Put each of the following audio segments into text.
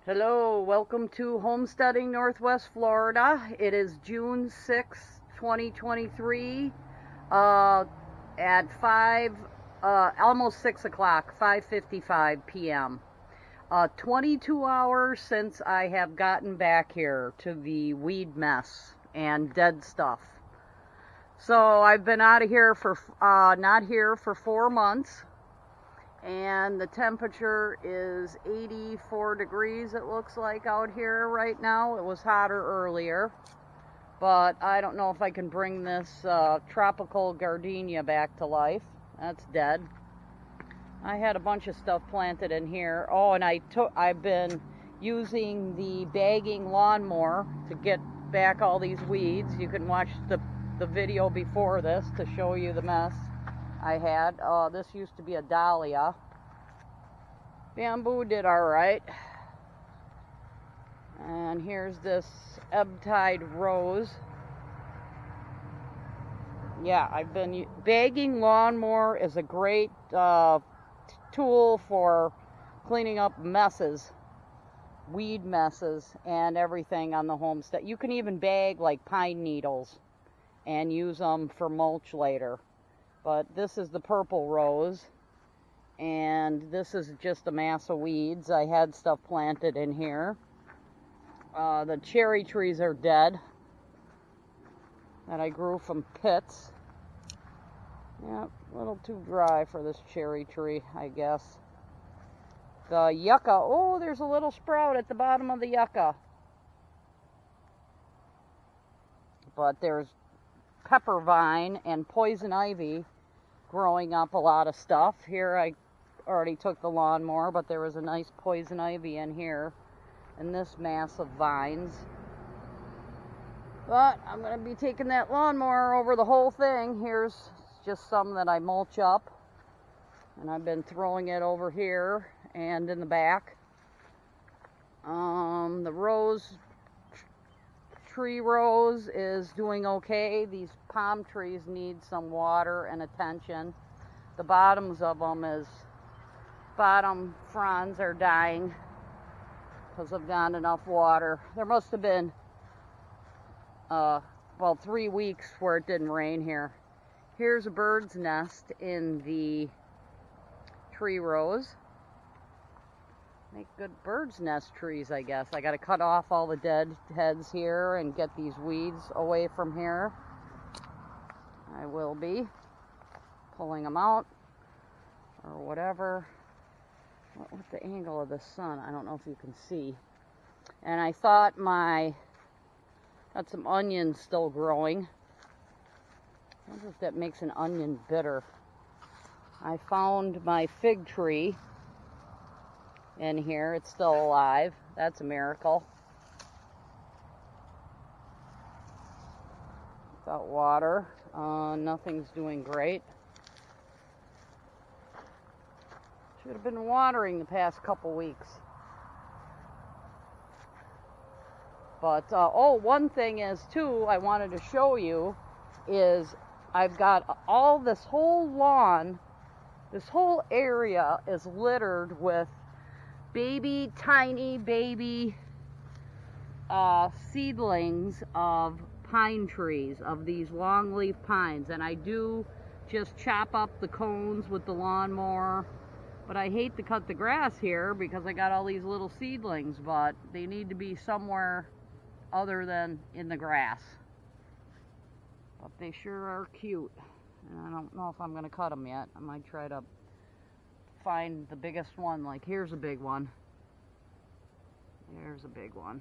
Hello, welcome to Homesteading Northwest Florida. It is June 6, 2023 at 5, almost 6 o'clock, 5:55 p.m. 22 hours since I have gotten back here to the weed mess and dead stuff. So I've been out of here for, not here for 4 months. And the temperature is 84 degrees, it looks like, out here right now. It was hotter earlier, but I don't know if I can bring this tropical gardenia back to life. That's dead. I had a bunch of stuff planted in here. Oh, and I've been using the bagging lawnmower to get back all these weeds. You can watch the video before this to show you the mess I had. This used to be a dahlia. Bamboo did all right. And here's this ebb tide rose. Yeah, I've been bagging lawnmower is a great tool for cleaning up messes, weed messes, and everything on the homestead. You can even bag like pine needles and use them for mulch later. But this is the purple rose, and this is just a mass of weeds. I had stuff planted in here. The cherry trees are dead that I grew from pits. Yeah, a little too dry for this cherry tree, I guess. The yucca, oh, there's a little sprout at the bottom of the yucca. But there's pepper vine and poison ivy growing up a lot of stuff. Here I already took the lawnmower, but there was a nice poison ivy in here and this mass of vines. But I'm going to be taking that lawnmower over the whole thing. Here's just some that I mulch up, and I've been throwing it over here and in the back. The tree rose is doing okay. These palm trees need some water and attention. The bottoms of them bottom fronds are dying because I've got enough water. There must have been 3 weeks where it didn't rain here. Here's a bird's nest in the tree rose. Make good bird's nest trees, I guess. I got to cut off all the dead heads here and get these weeds away from here. I will be pulling them out or whatever. With the angle of the sun, I don't know if you can see. And I thought got some onions still growing. I wonder if that makes an onion bitter. I found my fig tree in here. It's still alive. That's a miracle. Without water, nothing's doing great. Should have been watering the past couple weeks. But, one thing is, too, I wanted to show you is I've got all this whole lawn, this whole area is littered with tiny baby seedlings of pine trees, of these longleaf pines. And I do just chop up the cones with the lawnmower. But I hate to cut the grass here because I got all these little seedlings, but they need to be somewhere other than in the grass. But they sure are cute. And I don't know if I'm going to cut them yet. I might try to find the biggest one. Like, here's a big one. There's a big one.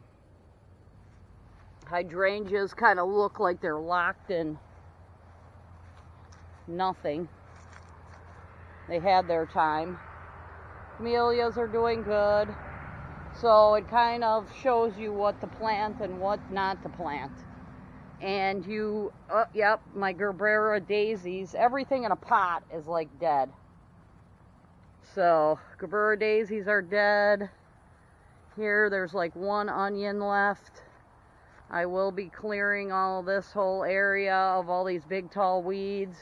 Hydrangeas kind of look like they're locked in nothing. They had their time. Camellias are doing good. So it kind of shows you what to plant and what not to plant. And my Greenbriar daisies, everything in a pot is like dead. So Greenbriar daisies are dead. Here there's like one onion left. I will be clearing all this whole area of all these big tall weeds.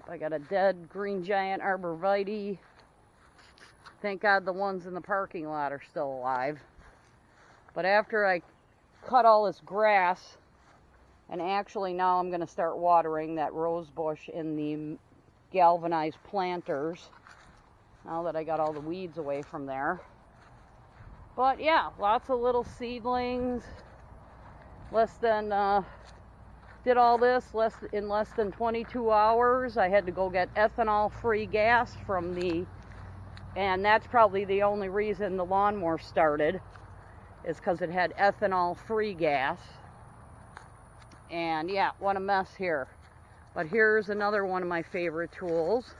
Yep, I got a dead green giant arborvitae. Thank God the ones in the parking lot are still alive. But after I cut all this grass, and actually now I'm going to start watering that rose bush in the galvanized planters, now that I got all the weeds away from there. But yeah, lots of little seedlings. Did all this in less than 22 hours. I had to go get ethanol-free gas from and that's probably the only reason the lawnmower started, is because it had ethanol-free gas. And yeah, what a mess here. But here's another one of my favorite tools,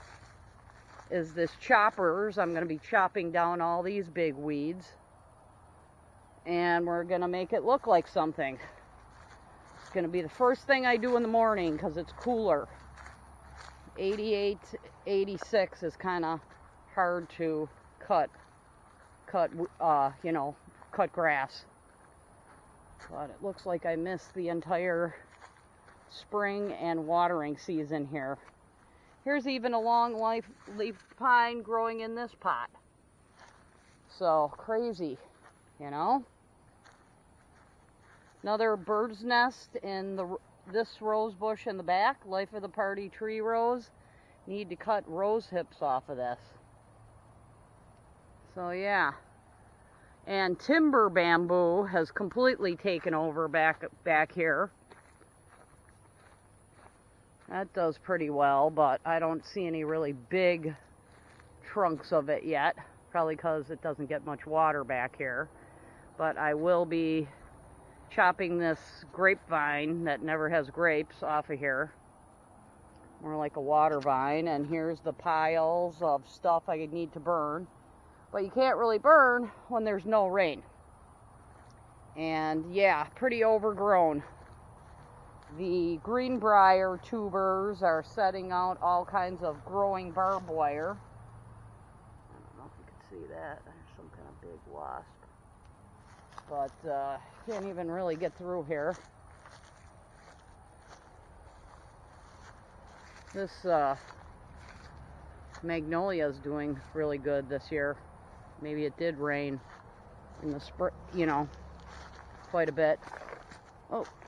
is this choppers. I'm going to be chopping down all these big weeds, and we're going to make it look like something. It's going to be the first thing I do in the morning because it's cooler. 88, 86 is kind of hard to cut grass. But it looks like I missed the entire spring and watering season here. Here's even a long leaf pine growing in this pot. So crazy, you know. Another bird's nest in this rose bush in the back, life of the party tree rose. Need to cut rose hips off of this. So yeah. And timber bamboo has completely taken over back here. That does pretty well, but I don't see any really big trunks of it yet, probably because it doesn't get much water back here. But I will be chopping this grapevine that never has grapes off of here, more like a water vine. And here's the piles of stuff I need to burn, but you can't really burn when there's no rain. And yeah, pretty overgrown. The Greenbriar tubers are setting out all kinds of growing barbed wire. I don't know if you can see that. There's some kind of big wasp. But can't even really get through here. This magnolia is doing really good this year. Maybe it did rain in the spring, quite a bit. Oh.